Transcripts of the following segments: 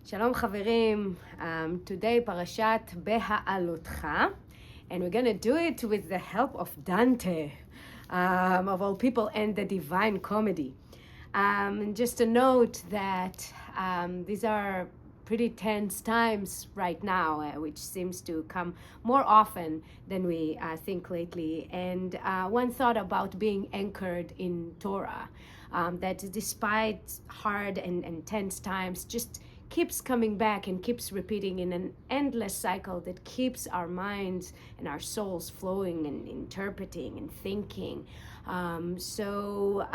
Shalom Chaverim. Today Parashat Beha'alotcha, and we're going to do it with the help of Dante, of all people, and the Divine Comedy. And just a note that these are pretty tense times right now, which seems to come more often than we think lately. And one thought about being anchored in Torah, that despite hard and tense times, just keeps coming back and keeps repeating in an endless cycle that keeps our minds and our souls flowing and interpreting and thinking. So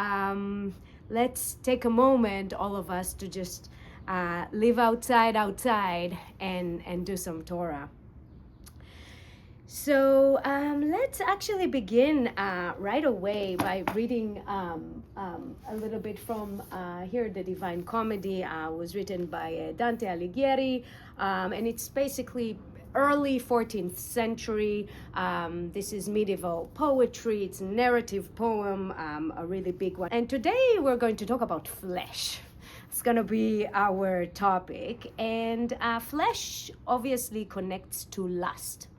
let's take a moment, all of us, to just live outside and do some Torah. So let's actually begin right away by reading a little bit from here. The Divine Comedy was written by Dante Alighieri, and it's basically early 14th century. This is medieval poetry. It's a narrative poem, a really big one. And today we're going to talk about flesh. It's going to be our topic. And flesh obviously connects to lust.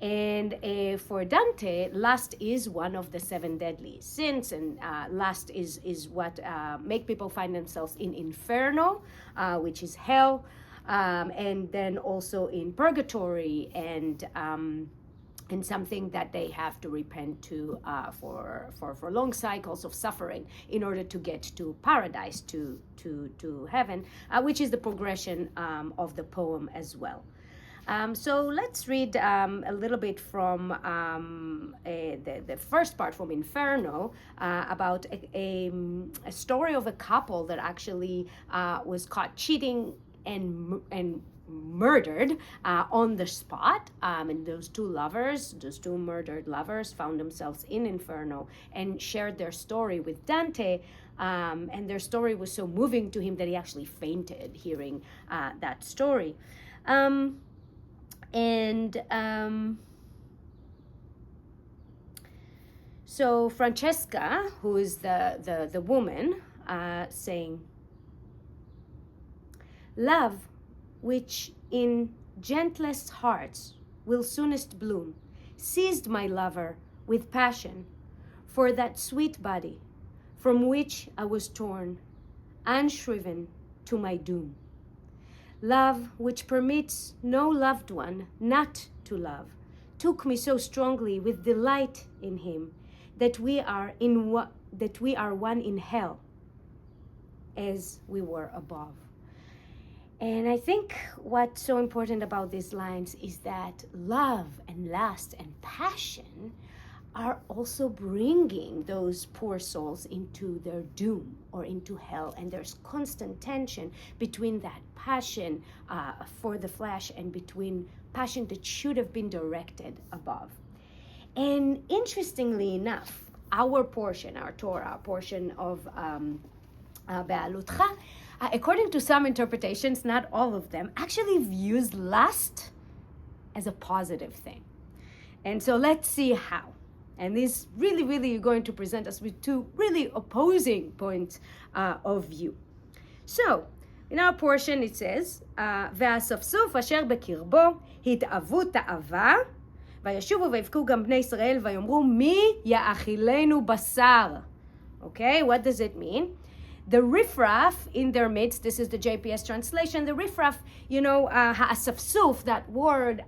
And for Dante, lust is one of the 7 deadly sins, and lust is what make people find themselves in inferno, which is hell, and then also in purgatory, and something that they have to repent to for long cycles of suffering in order to get to paradise, to heaven, which is the progression of the poem as well. So let's read a little bit from the first part from Inferno, about a story of a couple that actually was caught cheating and murdered on the spot. And those two murdered lovers, found themselves in Inferno and shared their story with Dante. And their story was so moving to him that he actually fainted hearing that story. So Francesca, who is the woman, saying, "Love, which in gentlest hearts will soonest bloom, seized my lover with passion for that sweet body, from which I was torn, unshriven to my doom. Love, which permits no loved one not to love, took me so strongly with delight in him that we are one in hell, as we were above." And I think what's so important about these lines is that love and lust and passion are also bringing those poor souls into their doom or into hell. And there's constant tension between that passion for the flesh and between passion that should have been directed above. And interestingly enough, our Torah portion of Beha'alotcha, according to some interpretations, not all of them, actually views lust as a positive thing. And so let's see how. And this really going to present us with 2 really opposing points of view. So, in our portion it says, והאספסוף אשר בקרבו התאוו תאווה, וישובו ויבכו גם בני ישראל ויאמרו מי יאכילנו בשר. Okay, what does it mean? The riffraff in their midst, this is the JPS translation, the riffraff, ha'asafsuf, that word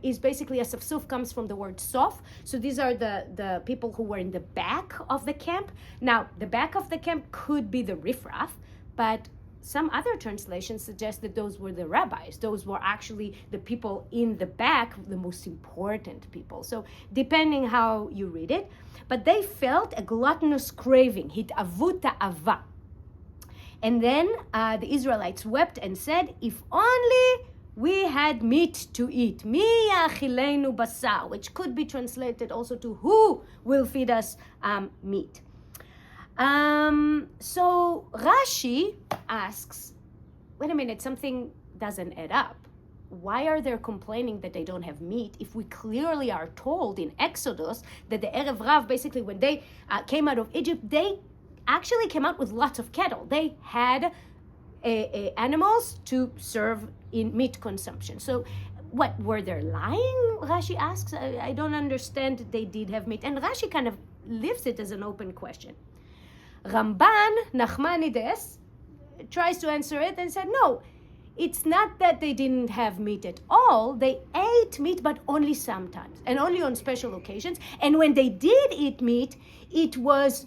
is basically, asafsuf comes from the word sof. So these are the people who were in the back of the camp. Now, the back of the camp could be the riffraff, but some other translations suggest that those were the rabbis. Those were actually the people in the back, the most important people. So depending how you read it, but they felt a gluttonous craving, hit'avu ta'ava. And then the Israelites wept and said, "If only we had meat to eat." Mi ya'achilenu basar, which could be translated also to "who will feed us meat." So Rashi asks, wait a minute, something doesn't add up. Why are they complaining that they don't have meat if we clearly are told in Exodus that the Erev Rav, basically when they came out of Egypt, they actually came out with lots of cattle. They had animals to serve in meat consumption. So what, were they lying? Rashi asks. I don't understand. They did have meat. And Rashi kind of leaves it as an open question. Ramban, Nachmanides, tries to answer it and said, no, it's not that they didn't have meat at all. They ate meat, but only sometimes and only on special occasions. And when they did eat meat, it was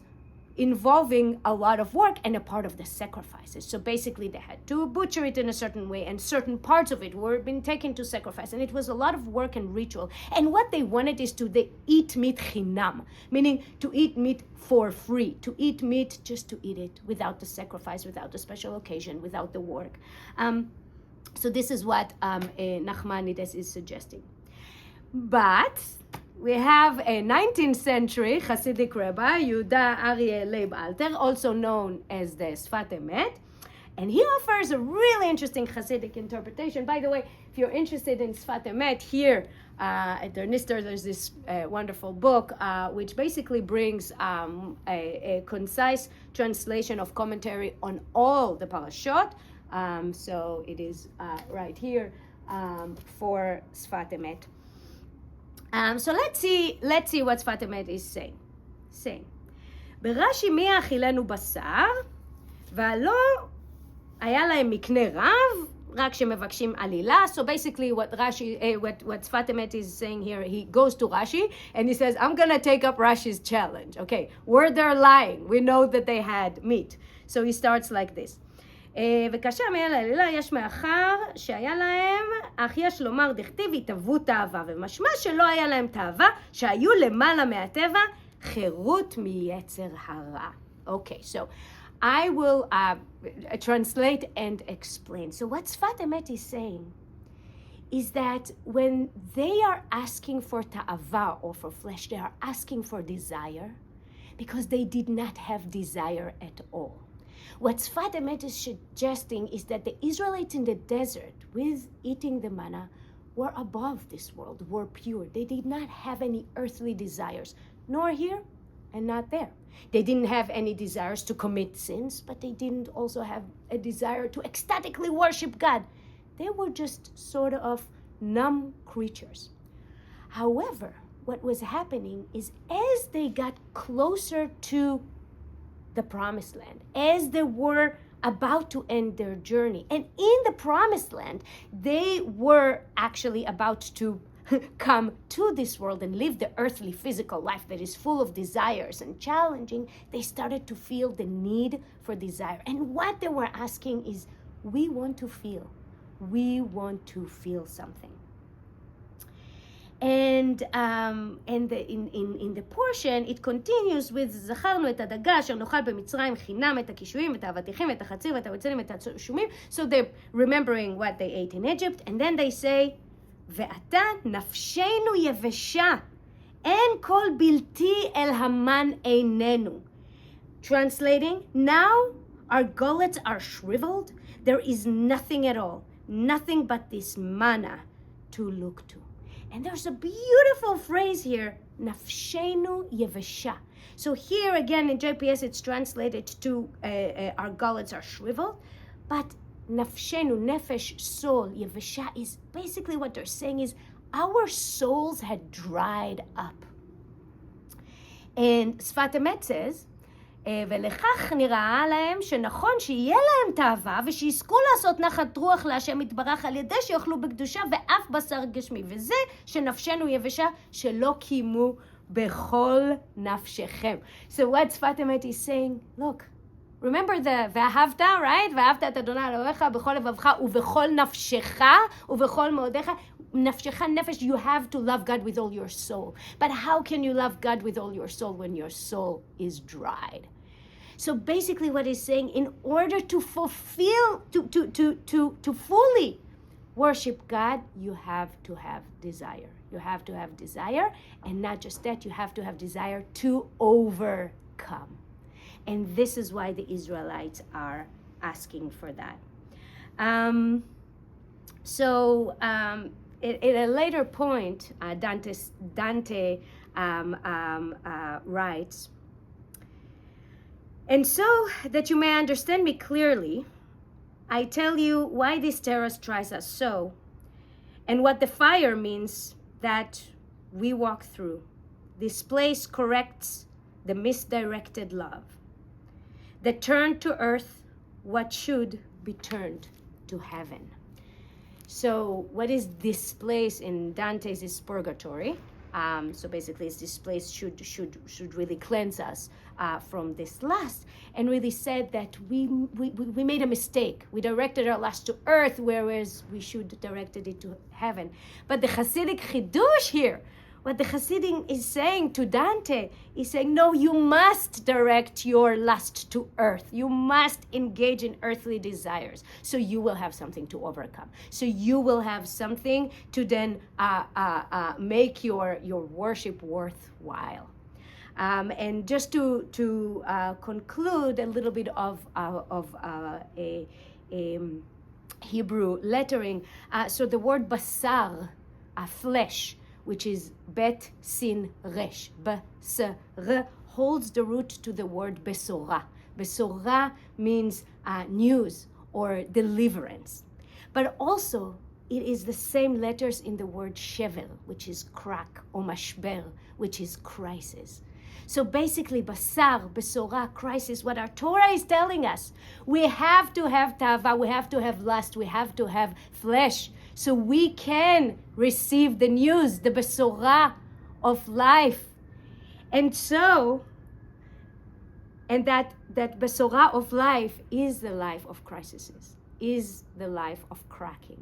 involving a lot of work and a part of the sacrifices. So basically they had to butcher it in a certain way, and certain parts of it were being taken to sacrifice, and it was a lot of work and ritual. And what they wanted is they eat meat chinam, meaning to eat meat for free, to eat meat just to eat it, without the sacrifice, without the special occasion, without the work. So this is what Nachmanides is suggesting. But we have a 19th century Hasidic rabbi, Yehuda Aryeh Leib Alter, also known as the Sfat Emet, and he offers a really interesting Hasidic interpretation. By the way, if you're interested in Sfat Emet, here at the Nister, there's this wonderful book which basically brings a concise translation of commentary on all the parashot. So it is right here for Sfat Emet. So let's see what Sfat Emet is saying. ברש"י מי יאכילנו בשר, והלא היה להם מקנה רב, רק שמבקשים עלילה. So basically what Sfat Emet is saying here, he goes to Rashi and he says, I'm going to take up Rashi's challenge. Okay, were they lying? We know that they had meat. So he starts like this. וכאשר מהיה לעלילה יש מאחר שהיה להם, אך יש לומר דכתיב התאוו תאווה, ומשמע שלא היה להם תאווה, שהיו למעלה מהטבע, חירות מיצר הרע. Okay, so I will translate and explain. So what Sfat Emet is saying is that when they are asking for ta'ava, or for flesh, they are asking for desire, because they did not have desire at all. What Sfat Emet is suggesting is that the Israelites in the desert, with eating the manna, were above this world, were pure. They did not have any earthly desires, nor here and not there. They didn't have any desires to commit sins, but they didn't also have a desire to ecstatically worship God. They were just sort of numb creatures. However, what was happening is as they got closer to the promised land, as they were about to end their journey, and in the promised land, they were actually about to come to this world and live the earthly physical life that is full of desires and challenging, they started to feel the need for desire. And what they were asking is, we want to feel something. And in the portion, it continues with זכרנו את הדגה אשר נאכל במצרים חינם את הקישואים ואת האבטיחים ואת החציר ואת הבצלים ואת השומים. So they're remembering what they ate in Egypt, and then they say, ועתה נפשנו יבשה, אין כל בלתי אל המן עינינו. Translating, now our gullets are shriveled, there is nothing at all, nothing but this manna to look to. And there's a beautiful phrase here, nafshenu yevesha. So here again in JPS it's translated to our gullets are shriveled, but nafshenu, nefesh, soul, yevesha is basically what they're saying is our souls had dried up. And Sfat Emet says, ולכך נראה להם שנכון שיהיה להם תאווה ושיזכו לעשות נחת רוח להשם יתברך על ידי שיאכלו בקדושה ואף בשר גשמי, וזה שנפשנו יבשה שלא קיימו בכל נפשכם. So what Sfat Emet is saying, look, remember the ואהבת, right? ואהבת את אדוני אלוהיך בכל לבבך ובכל נפשך ובכל מאודיך. נפשך, נפש, you have to love God with all your soul. But how can you love God with all your soul when your soul is dried? So basically what he's saying, in order to fulfill, to fully worship God, you have to have desire. You have to have desire, and not just that, you have to have desire to overcome. And this is why the Israelites are asking for that. At a later point, Dante writes, and so that you may understand me clearly, I tell you why this terrace tries us so, and what the fire means that we walk through. This place corrects the misdirected love that turned to earth what should be turned to heaven. So what is this place in Dante's is purgatory? So basically, it's this place should really cleanse us from this lust, and really said that we made a mistake. We directed our lust to earth, whereas we should directed it to heaven. But the Hasidic chidush here, what the Hasidim is saying to Dante, is saying, no, you must direct your lust to earth. You must engage in earthly desires. So you will have something to overcome. So you will have something to then make your worship worthwhile. And just to conclude a little bit of a Hebrew lettering, so the word basar, flesh, which is bet sin resh, basar, holds the root to the word besorah. Besorah means news or deliverance. But also, it is the same letters in the word shevel, which is crack, or mashber, which is crisis. So basically, basar, besorah, crisis, what our Torah is telling us, we have to have tava, we have to have lust, we have to have flesh, so we can receive the news, the besorah of life. And that besorah of life is the life of crises, is the life of cracking,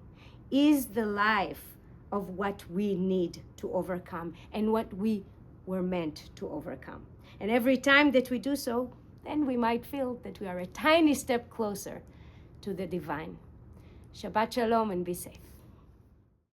is the life of what we need to overcome and what we were meant to overcome. And every time that we do so, then we might feel that we are a tiny step closer to the divine. Shabbat shalom and be safe.